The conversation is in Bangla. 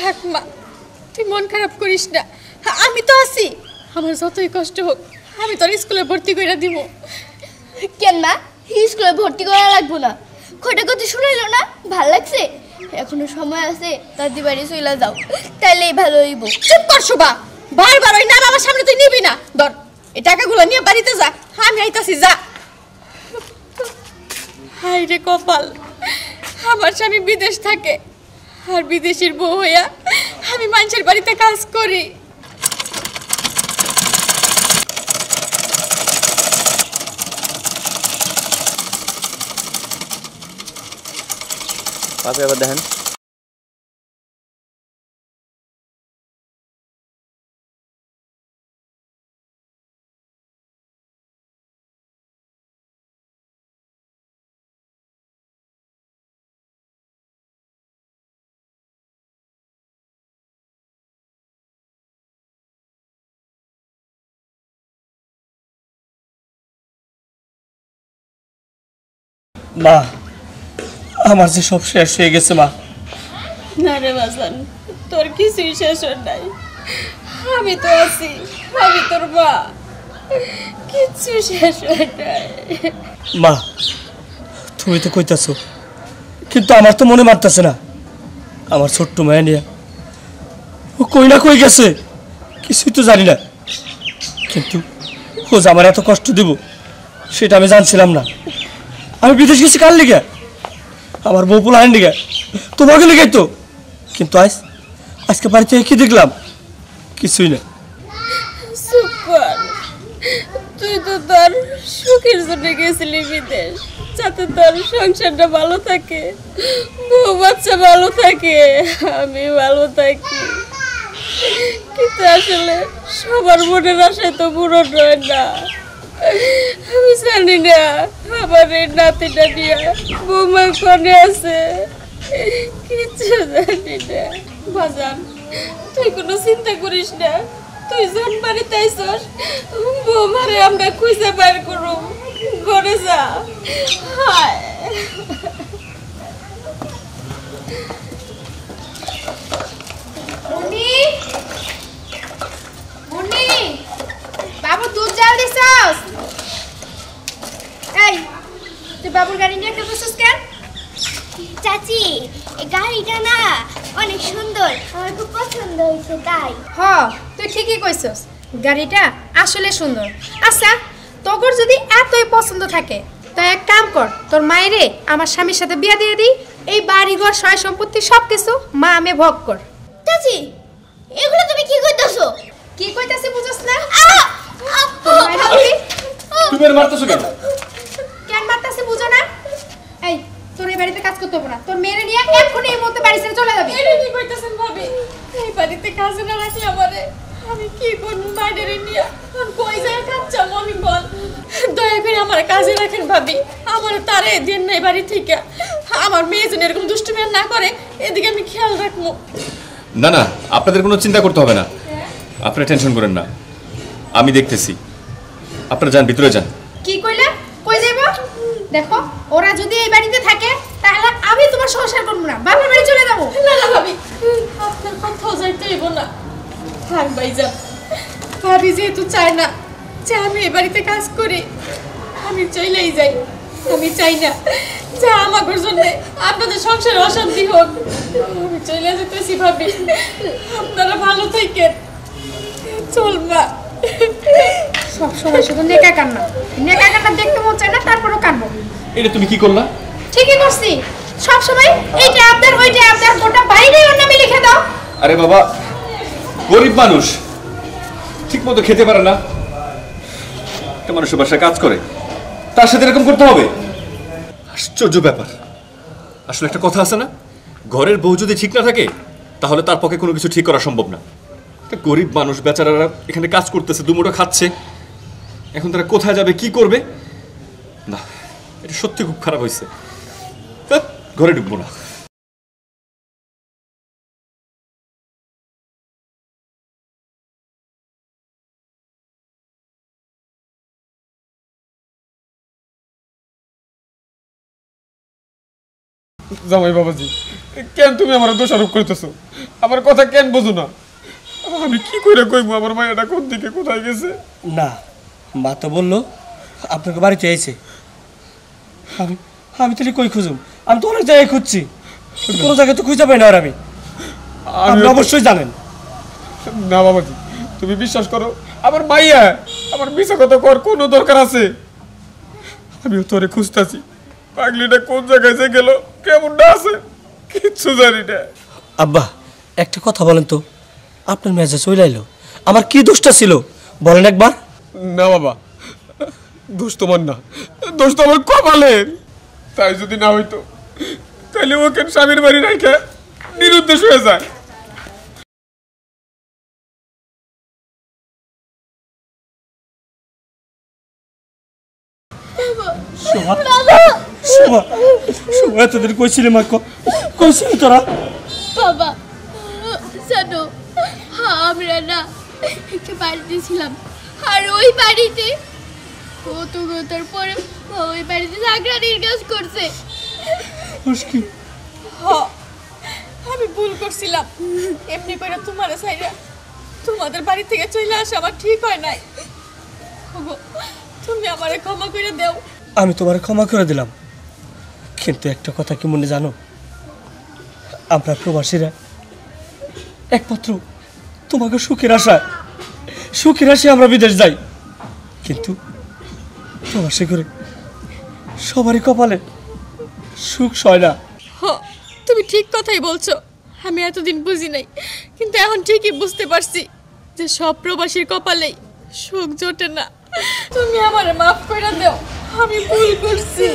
থাক মা, তুই মন খারাপ করিস না, আমি তো আছি। আমার যতই কষ্ট হোক আমি তোর স্কুলে ভর্তি করে দিব। কেন মা, স্কুলে ভর্তি করা লাগবো না? কটা কথা শুনাইলো না, ভাল লাগছে? এখনো সময় আছে, দাদি বাড়ি চলে যাও, তাইলেই ভালো হইব। চুপ কর শোভা, বারবার ওই নাম আমার সামনে তুই নিবি না। ধর এই টাকাগুলো নিয়ে বাড়িতে যা, আমি আইতাছি, যা। হাই রে কপাল, আমার স্বামী বিদেশ থাকে আর বিদেশের বউ হইয়া আমি মানুষের বাড়িতে কাজ করি। আপনি আবার দেখেন, মা আমার যে সব শেষ হয়ে গেছে মা। না রে বাজান, তোর কিছুই শেষ হয় নাই, আমি তো আছি, আমি তোর মা, কিচ্ছু শেষ হয় নাই। মা তুমি তো কইতাছো, কিন্তু আমার তো মনে মারতেছে না। আমার ছোট্ট মায়া নিয়া ও কই না কই গেছে কিছুই তো জানি না, কিন্তু ও যে আমার এত কষ্ট দিব সেটা আমি জানছিলাম না। আমি বিদেশ গেছি কার লিগে? আমার বউ পোলাহান লিগে, তোমাকে লিগে তো। কিন্তু আজকে বাড়িতে কি দেখলাম? কিছুই না। চুপ কর, তুই তো তোর সুখের জন্য গেছিলি বিদেশ, যাতে তোর সংসারটা ভালো থাকে, বউ বাচ্চা ভালো থাকে, আমি ভালো থাকি। কিন্তু আসলে সবার মনের আশায় তো পূরণ হয় না। আমি জানি না আমার এই নাতিটা নিয়ে বৌমা কোনে আছে, কিচ্ছু জানি না। বাজান তুই কোনো চিন্তা করিস না, তুই জন বাড়িতে আইসস, বৌমারে আমরা খুঁজে বের করব, ঘরে যা। হায় মুন্নি, মুন্নি, বাবু দুধ জাল দিছস? এই তুই বাবুর গাড়ি নিয়ে খেলছিস কেন? চাচি এই গাড়িটা না অনেক সুন্দর, আমার খুব পছন্দ হয়েছে তাই। হ তুই ঠিকই কইছস, গাড়িটা আসলে সুন্দর। আচ্ছা তোর যদি এতই পছন্দ থাকে তো এক কাম কর, তোর মায়েরে আমার স্বামীর সাথে বিয়ে দিয়ে দিই, এই বাড়িঘর সয় সম্পত্তি সবকিছু মা আমি ভোগ কর। চাচি এগুলো তুমি কি কইতাছো? কি কইতাছি বুঝছ না? তুমি এর মারতেছো কেন? কেন মারতাছি বুঝো না? এই তোর এই বাড়িতে কাজ করতে হবে না, তোর মেয়েরে নিয়ে এক্ষুনি এই মুহূর্তে বাড়ি ছেড়ে চলে যাবি। এটা কি কইতাছেন ভাবি? এই বাড়িতে কাজে না রাখলে আমারে আমি কি করবো? বাইরে নিয়ে আর কই যায় কাচ্চা আমি বল, দয়া করে আমার কাজে রাখেন ভাবি, আমার তারে দিন নাই বাড়ি থেকে। আমার মেয়ে যেন এরকম দুষ্টুমি না করে, এদিকে আমি খেয়াল রাখবো। না না, আপনাদের কোনো চিন্তা করতে হবে না, আপনারা টেনশন করেন না, আমি দেখতেছি। আপনারা যান, ভিতরে যান। কি কইলা? কই যাইব? দেখো ওরা যদি এই বাড়িতে থাকে তাহলে আমি তোমার সংসার করব না, বাপের বাড়ি চলে যাব। না না ভাবি, আপনার কোথাও যাইতে হইব না। থাক ভাইজান, ভাবি যেহেতু চায় না যে আমি এই বাড়িতে কাজ করি, আমি চলেই যাই। আমি চাই না যে আমার জন্য আপনাদের সংসারে অশান্তি হোক, আমি চলে যেতেছি ভাবি, আপনারা ভালো থাকেন। চল মা। সব সময় শুধু নেকা কান্না, নেকা কান্না দেখতে মন চায় না, তারপরও কাঁদবো। এটা তুমি কি করলা? ঠিকই করছি, সব সময় এইটা আপনার ওইটা আপনার, গোটা বাইরে ওর নামে লিখে দাও। আরে বাবা, গরিব মানুষ ঠিক মতো খেতে পারে না, একটা মানুষের বাসায় কাজ করে, তার সাথে এরকম করতে হবে? আশ্চর্য ব্যাপার। আসলে একটা কথা আছে না, ঘরের বউ যদি ঠিক না থাকে তাহলে তার পক্ষে কোনো কিছু ঠিক করা সম্ভব না। একটা গরিব মানুষ বেচারারা এখানে কাজ করতেছে, দুমুঠো খাচ্ছে, এখন তারা কোথায় যাবে, কি করবে? না, এটা সত্যি খুব খারাপ হয়েছে। ঘরে ঢুকবো না। জামাই বাবাজি, কেন তুমি আমার দোষারোপ করতেছো? আমার কথা কেন বোঝো না? আমি কি করে কইবো আমার মায়েরা কোন দিকে কোথায় গেছে? না, মা তো বললো আপনাকে বাড়িতে এসে। আমি আমি তাহলে কই খুঁজুম? আমি তো অনেক জায়গায় খুঁজছি, কোনো জায়গায় তো খুঁজে পাই না। আর আপনি অবশ্যই জানেন। না বাবাজি, তুমি বিশ্বাস করো, আমার মাইয়া আমার মিছা কথা কর কোনো দরকার আছে? আমিও তোরে খুঁজতেছি, পাগলিটা কোন জায়গায় যে গেল, কেমন না আছে কিচ্ছু জানি না। আব্বা একটা কথা বলেন তো, আপনার মেজাজ চলে আইলো, আমার কি দোষটা ছিল বলেন একবার? না বাবা, দোষ তোমার না, দোষ তো আমার কপালের। তাই যদি না হইতো তাহলে ওকে স্বামীর বাড়ি রাখে নিরুদ্দেশ হয়ে যায়। এতদিন কইছিলি মা, কইছিলি তোরা? বাবা জানো, আমরা না একটা বাড়িতে ছিলাম, আর ওই বাড়িতে কতটার পরে ওই বাড়িতে চাকরানির কাজ করছে। আমি ভুল করছিলাম, এমনি করে তোমার সাইরা তোমাদের বাড়ি থেকে চলে আসা আমার ঠিক হয় নাই। ওগো, তুমি আমারে ক্ষমা করে দাও। আমি তোমার ক্ষমা করে দিলাম, কিন্তু একটা কথা কি মনে জানো, আমরা প্রবাসীরা একমাত্র তোমাকে সুখের আশায় আমরা বিদেশ যাই, কিন্তু প্রবাসী করে সবারই কপালে সুখ সয় না। তুমি ঠিক কথাই বলছো, আমি এতদিন বুঝি নাই, কিন্তু এখন ঠিকই বুঝতে পারছি যে সব প্রবাসীর কপালেই সুখ জোটে না। তুমি আমারে মাফ করে দাও, আমি ভুল করছি।